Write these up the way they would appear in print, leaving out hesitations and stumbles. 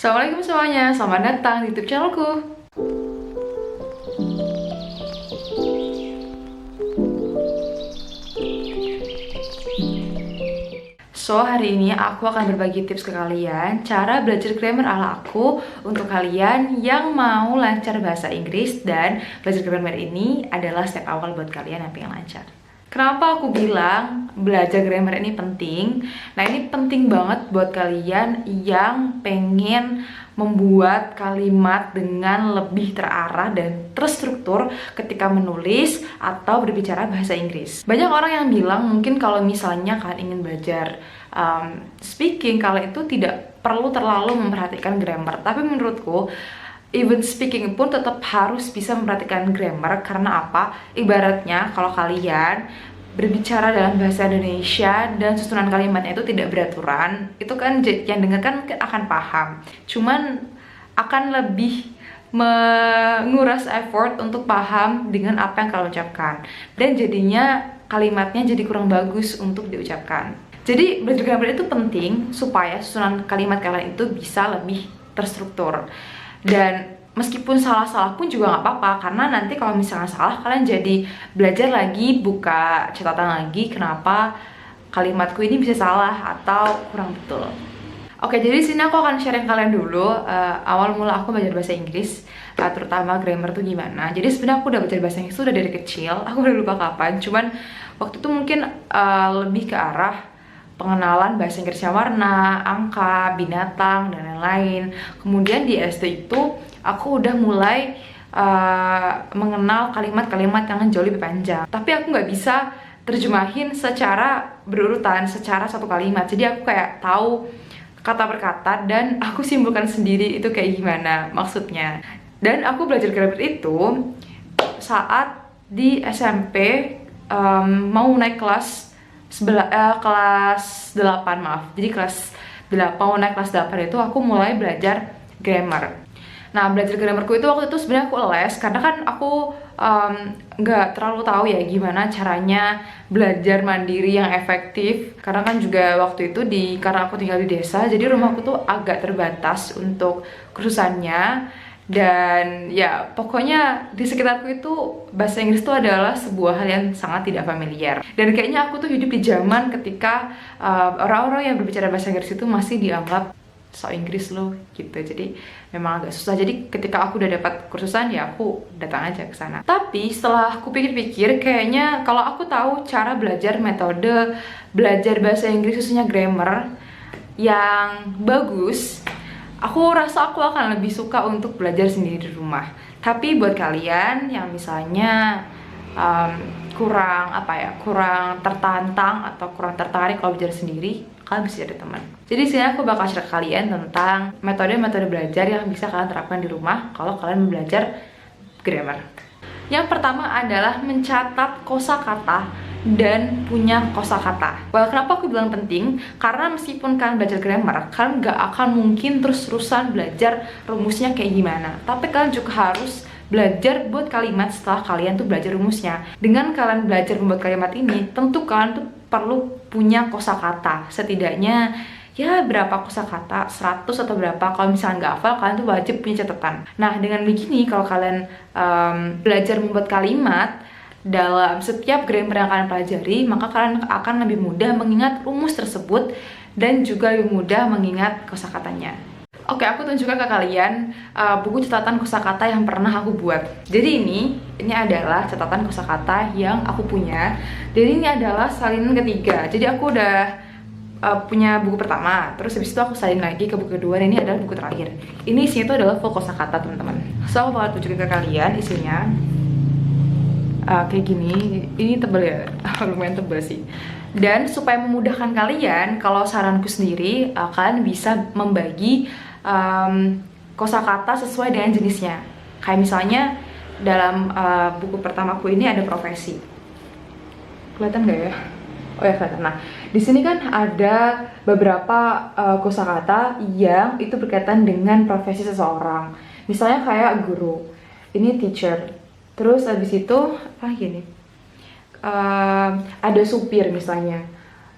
Assalamualaikum semuanya, selamat datang di YouTube channelku. Hari ini aku akan berbagi tips ke kalian cara belajar grammar ala aku untuk kalian yang mau lancar bahasa Inggris, dan belajar grammar ini adalah step awal buat kalian yang pengen lancar. Kenapa aku bilang belajar grammar ini penting? Nah, ini penting banget buat kalian yang pengen membuat kalimat dengan lebih terarah dan terstruktur ketika menulis atau berbicara bahasa Inggris. Banyak orang yang bilang mungkin kalau misalnya kalian ingin belajar speaking, kalian itu tidak perlu terlalu memperhatikan grammar. Tapi menurutku, even speaking pun tetap harus bisa memperhatikan grammar. Karena apa? Ibaratnya kalau kalian berbicara dalam bahasa Indonesia dan susunan kalimatnya itu tidak beraturan, itu kan yang dengar kan akan paham, cuman akan lebih menguras effort untuk paham dengan apa yang kalian ucapkan, dan jadinya kalimatnya jadi kurang bagus untuk diucapkan. Jadi belajar grammar itu penting supaya susunan kalimat kalian itu bisa lebih terstruktur. Dan meskipun salah-salah pun juga nggak apa-apa, karena nanti kalau misalnya salah, kalian jadi belajar lagi, buka catatan lagi, kenapa kalimatku ini bisa salah atau kurang betul. Oke, jadi di sini aku akan sharing kalian dulu awal mula aku belajar bahasa Inggris, terutama grammar tuh gimana. Jadi sebenarnya aku udah belajar bahasa Inggris tuh udah dari kecil, aku udah lupa kapan, cuman waktu itu mungkin lebih ke arah pengenalan bahasa Inggrisnya, warna, angka, binatang, dan lain-lain. Kemudian di SD itu aku udah mulai mengenal kalimat-kalimat yang jauh lebih panjang. Tapi aku nggak bisa terjemahin secara berurutan, secara satu kalimat. Jadi aku kayak tahu kata per kata dan aku simpulkan sendiri itu kayak gimana maksudnya. Dan aku belajar grammar itu saat di SMP, mau naik kelas 8, maaf. Jadi kelas 8, mau naik kelas 8 itu aku mulai belajar grammar. Nah, belajar grammarku itu waktu itu sebenarnya aku les, karena kan aku nggak terlalu tahu ya gimana caranya belajar mandiri yang efektif. Karena kan juga waktu itu karena aku tinggal di desa, jadi rumahku tuh agak terbatas untuk kursusannya. Dan ya pokoknya di sekitarku itu bahasa Inggris itu adalah sebuah hal yang sangat tidak familiar. Dan kayaknya aku tuh hidup di zaman ketika orang-orang yang berbicara bahasa Inggris itu masih dianggap so Inggris loh gitu. Jadi memang agak susah. Jadi ketika aku udah dapat kursusan, ya aku datang aja ke sana. Tapi setelah aku pikir-pikir, kayaknya kalau aku tahu cara belajar metode belajar bahasa Inggris khususnya grammar yang bagus, aku rasa aku akan lebih suka untuk belajar sendiri di rumah. Tapi buat kalian yang misalnya kurang tertantang atau kurang tertarik kalau belajar sendiri, kalian bisa cari teman. Jadi sini aku bakal share ke kalian tentang metode-metode belajar yang bisa kalian terapkan di rumah kalau kalian belajar grammar. Yang pertama adalah mencatat kosakata dan punya kosakata. Well, kenapa aku bilang penting? Karena meskipun kalian belajar grammar, kalian gak akan mungkin terus-terusan belajar rumusnya kayak gimana. Tapi kalian juga harus belajar buat kalimat setelah kalian tuh belajar rumusnya. Dengan kalian belajar membuat kalimat ini, tentu kalian tuh perlu punya kosakata. Setidaknya ya berapa kosakata, 100 atau berapa. Kalau misalnya nggak hafal, kalian tuh wajib punya catatan. Nah, dengan begini kalau kalian belajar membuat kalimat dalam setiap grammar yang kalian pelajari, maka kalian akan lebih mudah mengingat rumus tersebut dan juga lebih mudah mengingat kosakatanya. Oke, aku tunjukkan ke kalian buku catatan kosakata yang pernah aku buat. Jadi ini adalah catatan kosakata yang aku punya. Jadi ini adalah salinan ketiga. Jadi aku udah punya buku pertama, terus habis itu aku salin lagi ke buku kedua, dan ini adalah buku terakhir. Ini isinya itu adalah full kosakata, teman-teman. So, aku bakal tunjukin ke kalian isinya. Kayak gini. Ini tebel ya, lumayan tebel sih. Dan supaya memudahkan kalian, kalau saranku sendiri, kalian bisa membagi kosakata sesuai dengan jenisnya. Kayak misalnya dalam buku pertamaku ini ada profesi. Kelihatan nggak ya? Oh ya, kelihatan. Nah, di sini kan ada beberapa kosakata yang itu berkaitan dengan profesi seseorang. Misalnya kayak guru. Ini teacher. Terus abis itu apa gini? Ada supir misalnya.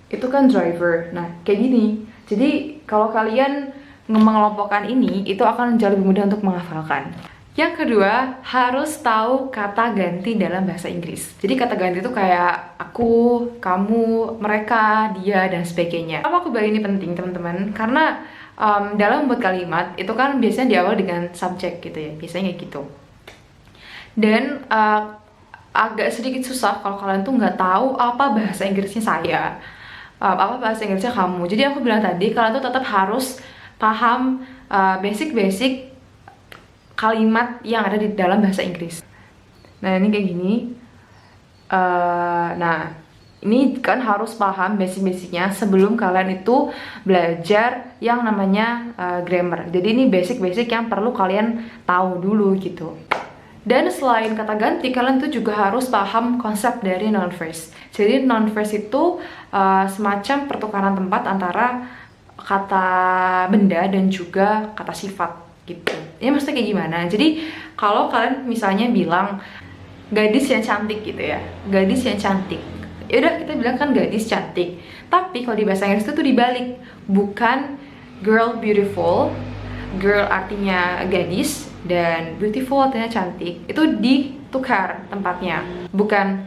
Itu kan driver. Nah, kayak gini. Jadi kalau kalian mengelompokkan ini, itu akan jauh lebih mudah untuk menghafalkan. Yang kedua, harus tahu kata ganti dalam bahasa Inggris. Jadi kata ganti itu kayak aku, kamu, mereka, dia, dan sebagainya. Kenapa aku bilang ini penting, teman-teman? Karena dalam membuat kalimat, itu kan biasanya diawali dengan subjek gitu ya, biasanya kayak gitu. Dan agak sedikit susah kalau kalian tuh nggak tahu apa bahasa Inggrisnya saya, apa bahasa Inggrisnya kamu. Jadi aku bilang tadi, kalian tuh tetap harus paham basic-basic kalimat yang ada di dalam bahasa Inggris. Nah ini kayak gini. Nah ini kan harus paham basic-basicnya sebelum kalian itu belajar yang namanya grammar. Jadi ini basic-basic yang perlu kalian tahu dulu gitu. Dan selain kata ganti, kalian tuh juga harus paham konsep dari noun phrase. Jadi noun phrase itu semacam pertukaran tempat antara kata benda dan juga kata sifat gitu. Ini maksudnya kayak gimana? Jadi kalau kalian misalnya bilang gadis yang cantik gitu ya, gadis yang cantik, yaudah kita bilang kan gadis cantik. Tapi kalau di bahasa Inggris itu tuh dibalik, bukan girl beautiful. Girl artinya gadis dan beautiful artinya cantik, itu ditukar tempatnya, bukan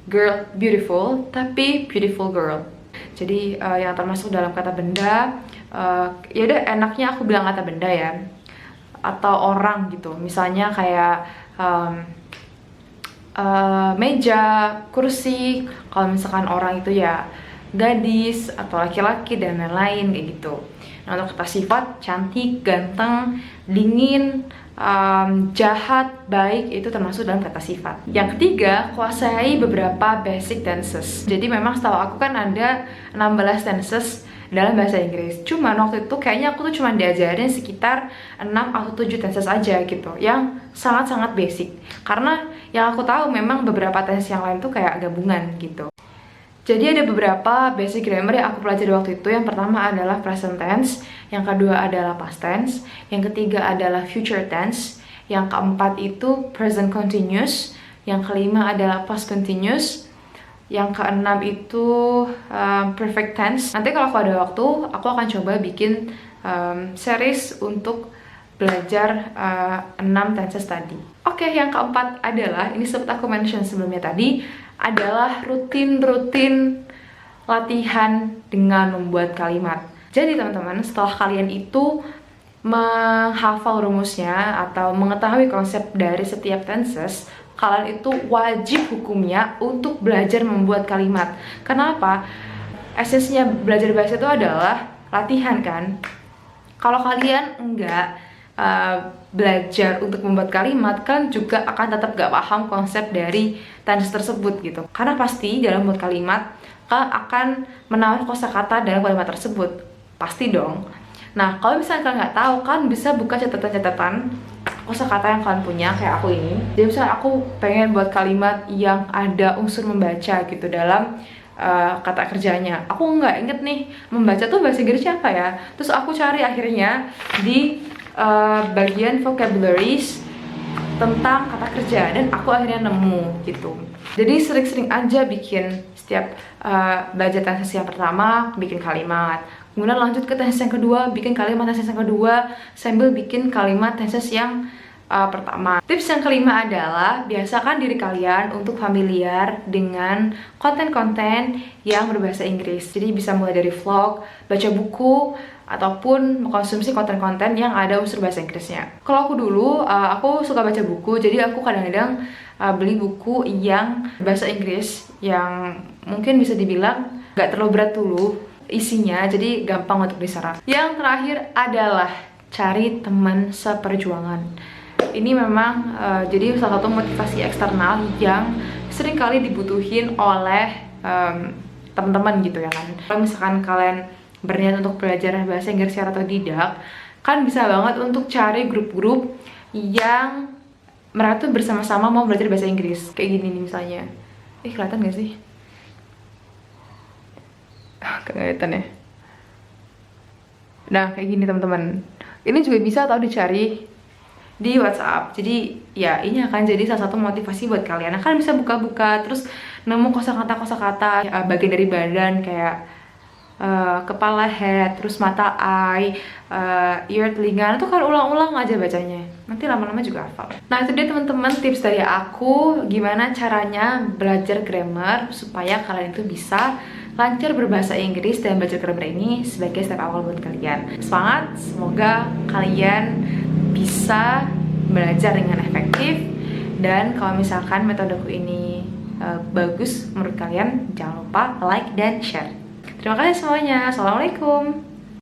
girl beautiful tapi beautiful girl. Jadi yang termasuk dalam kata benda, ya udah enaknya aku bilang kata benda ya, atau orang gitu, misalnya kayak meja, kursi. Kalau misalkan orang itu ya gadis atau laki-laki dan lain-lain kayak gitu. Nah untuk kata sifat, cantik, ganteng, dingin, jahat, baik, itu termasuk dalam kata sifat. Yang ketiga, kuasai beberapa basic tenses. Jadi memang setahu aku kan ada 16 tenses dalam bahasa Inggris. Cuman waktu itu kayaknya aku tuh cuma diajarin sekitar 6 atau 7 tenses aja gitu, yang sangat-sangat basic. Karena yang aku tahu memang beberapa tenses yang lain tuh kayak gabungan gitu. Jadi ada beberapa basic grammar yang aku pelajari waktu itu. Yang pertama adalah present tense, yang kedua adalah past tense, yang ketiga adalah future tense, yang keempat itu present continuous, yang kelima adalah past continuous, yang keenam itu perfect tense. Nanti kalau aku ada waktu, aku akan coba bikin series untuk belajar 6 tenses tadi. Oke, yang keempat adalah, ini seperti aku mention sebelumnya tadi, adalah rutin-rutin latihan dengan membuat kalimat. Jadi teman-teman, setelah kalian itu menghafal rumusnya atau mengetahui konsep dari setiap tenses, kalian itu wajib hukumnya untuk belajar membuat kalimat. Kenapa? Esensinya belajar bahasa itu adalah latihan kan. Kalau kalian enggak belajar untuk membuat kalimat, kan juga akan tetap gak paham konsep dari tense tersebut gitu. Karena pasti dalam membuat kalimat kalian akan menambah kosakata dalam kalimat tersebut, pasti dong. Nah kalau misalnya kalian nggak tahu, kan bisa buka catatan-catatan kosakata yang kalian punya kayak aku ini. Jadi misalnya aku pengen buat kalimat yang ada unsur membaca gitu dalam kata kerjanya, aku nggak inget nih membaca tuh bahasa Inggrisnya apa ya. Terus aku cari akhirnya di bagian vocabularies tentang kata kerja, dan aku akhirnya nemu gitu. Jadi sering-sering aja bikin setiap belajar tenses yang pertama bikin kalimat, kemudian lanjut ke tenses yang kedua, bikin kalimat tenses yang kedua, sambil bikin kalimat tenses yang pertama. Tips yang kelima adalah biasakan diri kalian untuk familiar dengan konten-konten yang berbahasa Inggris. Jadi bisa mulai dari vlog, baca buku, ataupun mengkonsumsi konten-konten yang ada unsur bahasa Inggrisnya. Kalau aku dulu, aku suka baca buku, jadi aku kadang-kadang beli buku yang bahasa Inggris yang mungkin bisa dibilang gak terlalu berat dulu isinya, jadi gampang untuk diserap. Yang terakhir adalah cari teman seperjuangan. Ini memang jadi salah satu motivasi eksternal yang sering kali dibutuhin oleh teman-teman gitu ya kan. Kalau misalkan kalian berniat untuk belajar bahasa Inggris secara otodidak, kan bisa banget untuk cari grup-grup yang mereka tuh bersama-sama mau belajar bahasa Inggris. Kayak gini nih misalnya. Kelihatan gak sih? Kelihatan ya. Nah kayak gini teman-teman. Ini juga bisa tau dicari di WhatsApp. Jadi ya ini akan jadi salah satu motivasi buat kalian. Nah, kalian bisa buka-buka terus nemu kosakata-kosakata bagian dari badan kayak kepala head, terus mata eye, ear telinga, itu kan ulang-ulang aja bacanya. Nanti lama-lama juga hafal. Nah itu dia teman-teman tips dari aku gimana caranya belajar grammar supaya kalian itu bisa lancar berbahasa Inggris dan belajar grammar ini sebagai step awal buat kalian. Semangat, semoga kalian bisa belajar dengan efektif. Dan kalau misalkan metodeku ini bagus menurut kalian, jangan lupa like dan share. Terima kasih semuanya. Assalamualaikum.